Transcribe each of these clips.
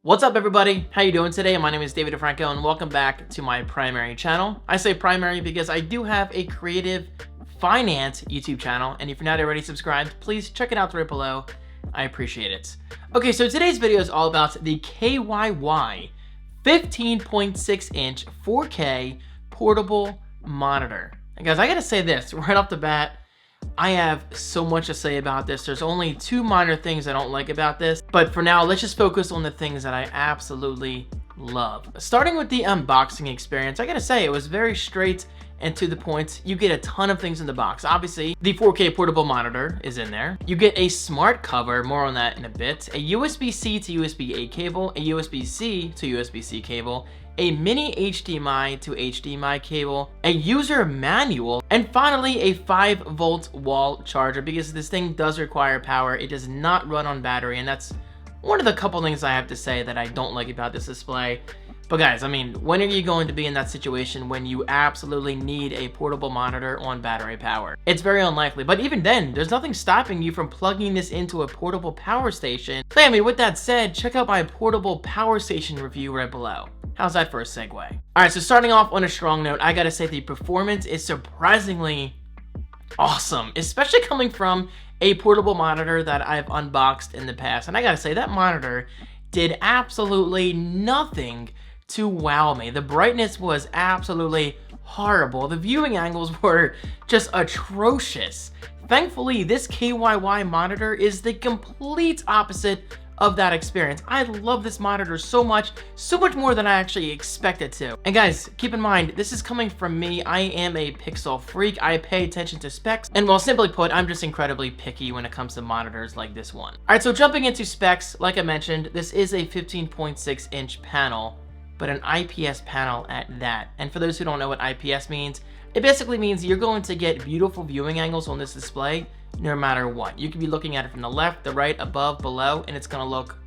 What's up, everybody? How you doing today? My name is David DeFranco and welcome back to my primary channel. I say primary because I do have a creative finance YouTube channel, and if you're not already subscribed, please check it out right below. I appreciate it. Okay, so today's video is all about the KYY 15.6 inch 4K portable monitor. And guys, I gotta say this right off the bat, I have so much to say about this. There's only two minor things I don't like about this, but for now, let's just focus on the things that I absolutely love. Starting with the unboxing experience, I gotta say it was very straight and to the point. You get a ton of things in the box. Obviously, the 4K portable monitor is in there. You get a smart cover, more on that in a bit, a USB-C to USB-A cable, a USB-C to USB-C cable, a mini HDMI to HDMI cable, a user manual, and finally a 5-volt wall charger, because this thing does require power. It does not run on battery, and that's one of the couple things I have to say that I don't like about this display. But guys, I mean, when are you going to be in that situation when you absolutely need a portable monitor on battery power? It's very unlikely, but even then, there's nothing stopping you from plugging this into a portable power station. So, I mean, with that said, check out my portable power station review right below. How's that for a segue? All right, so starting off on a strong note, I gotta say the performance is surprisingly awesome, especially coming from a portable monitor that I've unboxed in the past. And I gotta say, that monitor did absolutely nothing to wow me. The brightness was absolutely horrible. The viewing angles were just atrocious. Thankfully, this KYY monitor is the complete opposite of that experience. I love this monitor so much more than I actually expected to. And guys, keep in mind, this is coming from me. I am a pixel freak. I pay attention to specs, and well, simply put, I'm just incredibly picky when it comes to monitors like this one. All right, so jumping into specs, like I mentioned, this is a 15.6 inch panel, but an IPS panel at that. And for those who don't know what IPS means, it basically means you're going to get beautiful viewing angles on this display no matter what. You could be looking at it from the left, the right, above, below, and it's gonna look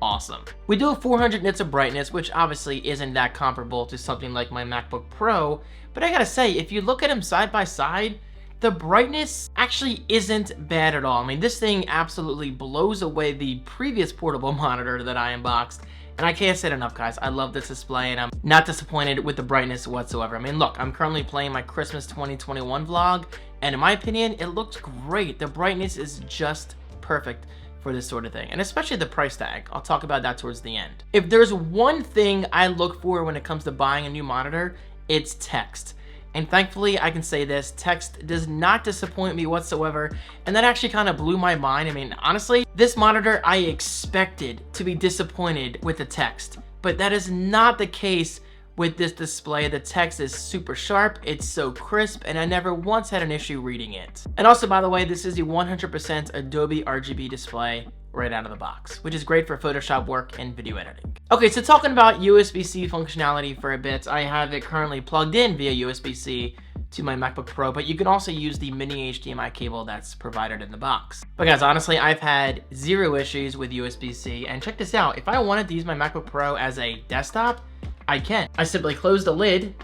awesome. We do have 400 nits of brightness, which obviously isn't that comparable to something like my MacBook Pro, but I gotta say, if you look at them side by side, the brightness actually isn't bad at all. I mean, this thing absolutely blows away the previous portable monitor that I unboxed. And I can't say it enough, guys. I love this display, and I'm not disappointed with the brightness whatsoever. I mean, look, I'm currently playing my Christmas 2021 vlog, and in my opinion, it looks great. The brightness is just perfect for this sort of thing, and especially the price tag. I'll talk about that towards the end. If there's one thing I look for when it comes to buying a new monitor, it's text. And thankfully, I can say this, text does not disappoint me whatsoever, and that actually kind of blew my mind. I mean, honestly, this monitor, I expected to be disappointed with the text, but that is not the case with this display. The text is super sharp, it's so crisp, and I never once had an issue reading it. And also, by the way, this is a 100% Adobe RGB display right out of the box, which is great for Photoshop work and video editing. Okay, so talking about USB-C functionality for a bit, I have it currently plugged in via USB-C to my MacBook Pro, but you can also use the mini HDMI cable that's provided in the box. But guys, honestly, I've had zero issues with USB-C, and check this out. If I wanted to use my MacBook Pro as a desktop, I can. I simply close the lid,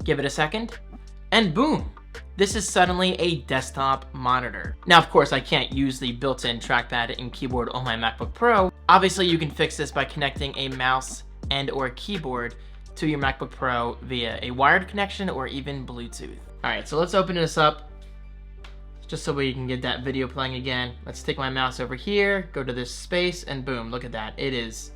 give it a second, and boom. This is suddenly a desktop monitor. Now, of course, I can't use the built-in trackpad and keyboard on my MacBook Pro. Obviously, you can fix this by connecting a mouse and or keyboard to your MacBook Pro via a wired connection or even Bluetooth. All right, so let's open this up just so we can get that video playing again. Let's take my mouse over here, go to this space, and boom, look at that. It is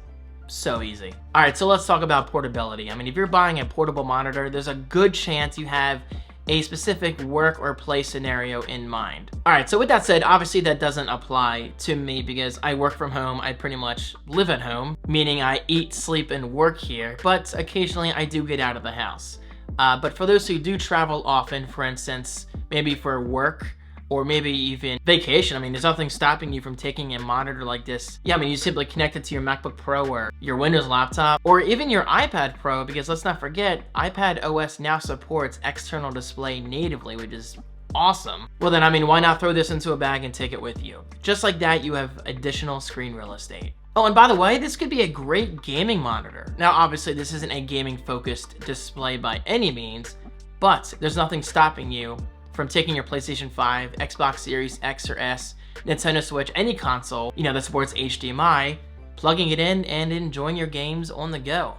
so easy. All right, so let's talk about portability. I mean, if you're buying a portable monitor, there's a good chance you have a specific work or play scenario in mind. All right, so with that said, obviously that doesn't apply to me because I work from home. I pretty much live at home, meaning I eat, sleep, and work here, but occasionally I do get out of the house. But for those who do travel often, for instance, maybe for work, or maybe even vacation, I mean, there's nothing stopping you from taking a monitor like this. Yeah, I mean, you simply connect it to your MacBook Pro or your Windows laptop, or even your iPad Pro, because let's not forget, iPad OS now supports external display natively, which is awesome. Well then, I mean, why not throw this into a bag and take it with you? Just like that, you have additional screen real estate. Oh, and by the way, this could be a great gaming monitor. Now, obviously, this isn't a gaming-focused display by any means, but there's nothing stopping you from taking your PlayStation 5, Xbox Series X or S, Nintendo Switch, any console, that supports HDMI, plugging it in and enjoying your games on the go.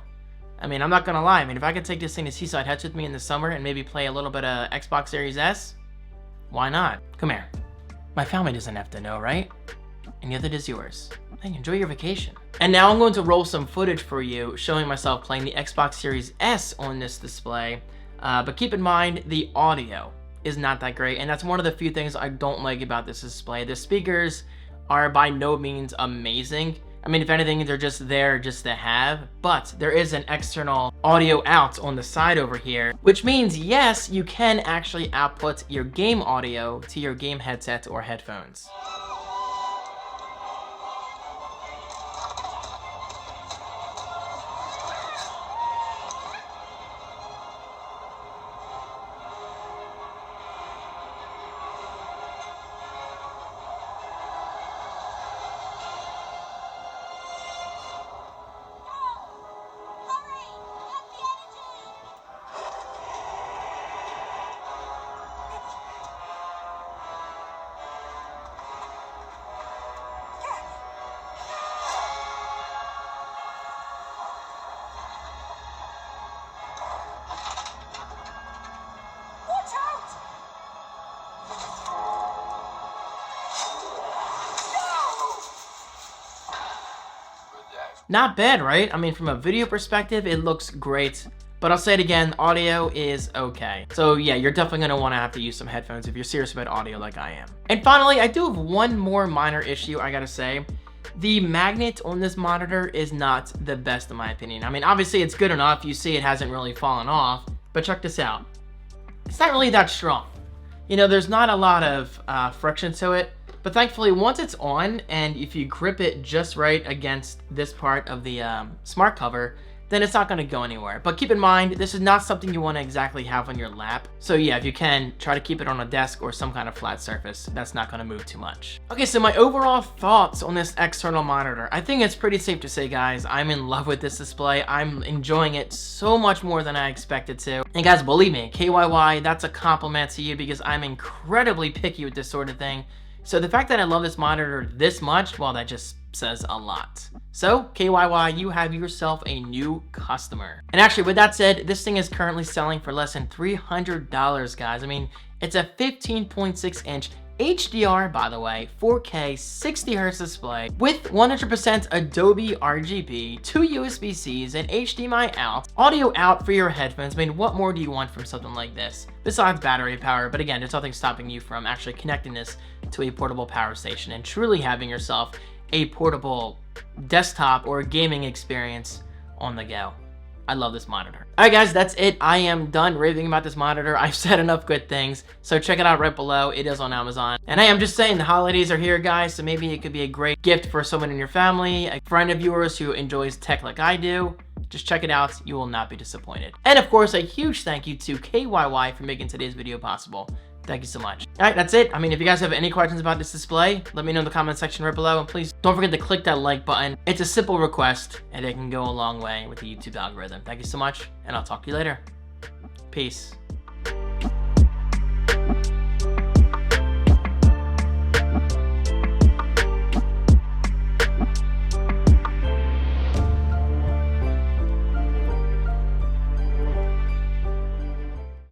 I mean, I'm not gonna lie. I mean, if I could take this thing to Seaside Hutch with me in the summer and maybe play a little bit of Xbox Series S, why not? Come here. My family doesn't have to know, right? And neither does yours. Hey, enjoy your vacation. And now I'm going to roll some footage for you showing myself playing the Xbox Series S on this display. But keep in mind, the audio is not that great, and that's one of the few things I don't like about this display. The speakers are by no means amazing. I mean, if anything, they're just there just to have, but there is an external audio out on the side over here, which means, yes, you can actually output your game audio to your game headset or headphones. Not bad, right? I mean, from a video perspective, it looks great. But I'll say it again, audio is okay. So yeah, you're definitely gonna wanna have to use some headphones if you're serious about audio like I am. And finally, I do have one more minor issue I gotta say. The magnet on this monitor is not the best in my opinion. I mean, obviously it's good enough. You see it hasn't really fallen off, but check this out. It's not really that strong. You know, there's not a lot of friction to it. But thankfully, once it's on, and if you grip it just right against this part of the smart cover, then it's not gonna go anywhere. But keep in mind, this is not something you wanna exactly have on your lap. So yeah, if you can, try to keep it on a desk or some kind of flat surface. That's not gonna move too much. Okay, so my overall thoughts on this external monitor. I think it's pretty safe to say, guys, I'm in love with this display. I'm enjoying it so much more than I expected to. And guys, believe me, KYY, that's a compliment to you because I'm incredibly picky with this sort of thing. So the fact that I love this monitor this much, well, that just says a lot. So KYY, you have yourself a new customer. And actually, with that said, this thing is currently selling for less than $300, guys. I mean, it's a 15.6 inch HDR, by the way, 4K 60 Hz display with 100% Adobe RGB, 2 USB-Cs, and HDMI out, audio out for your headphones. I mean, what more do you want from something like this? Besides battery power, but again, there's nothing stopping you from actually connecting this to a portable power station and truly having yourself a portable desktop or gaming experience on the go. I love this monitor. All right, guys, that's it. I am done raving about this monitor. I've said enough good things, so check it out right below. It is on Amazon. And hey, I'm just saying, the holidays are here, guys, so maybe it could be a great gift for someone in your family, a friend of yours who enjoys tech like I do. Just check it out. You will not be disappointed. And of course, a huge thank you to KYY for making today's video possible. Thank you so much. All right, that's it. I mean, if you guys have any questions about this display, let me know in the comment section right below. And please don't forget to click that like button. It's a simple request, and it can go a long way with the YouTube algorithm. Thank you so much, and I'll talk to you later. Peace.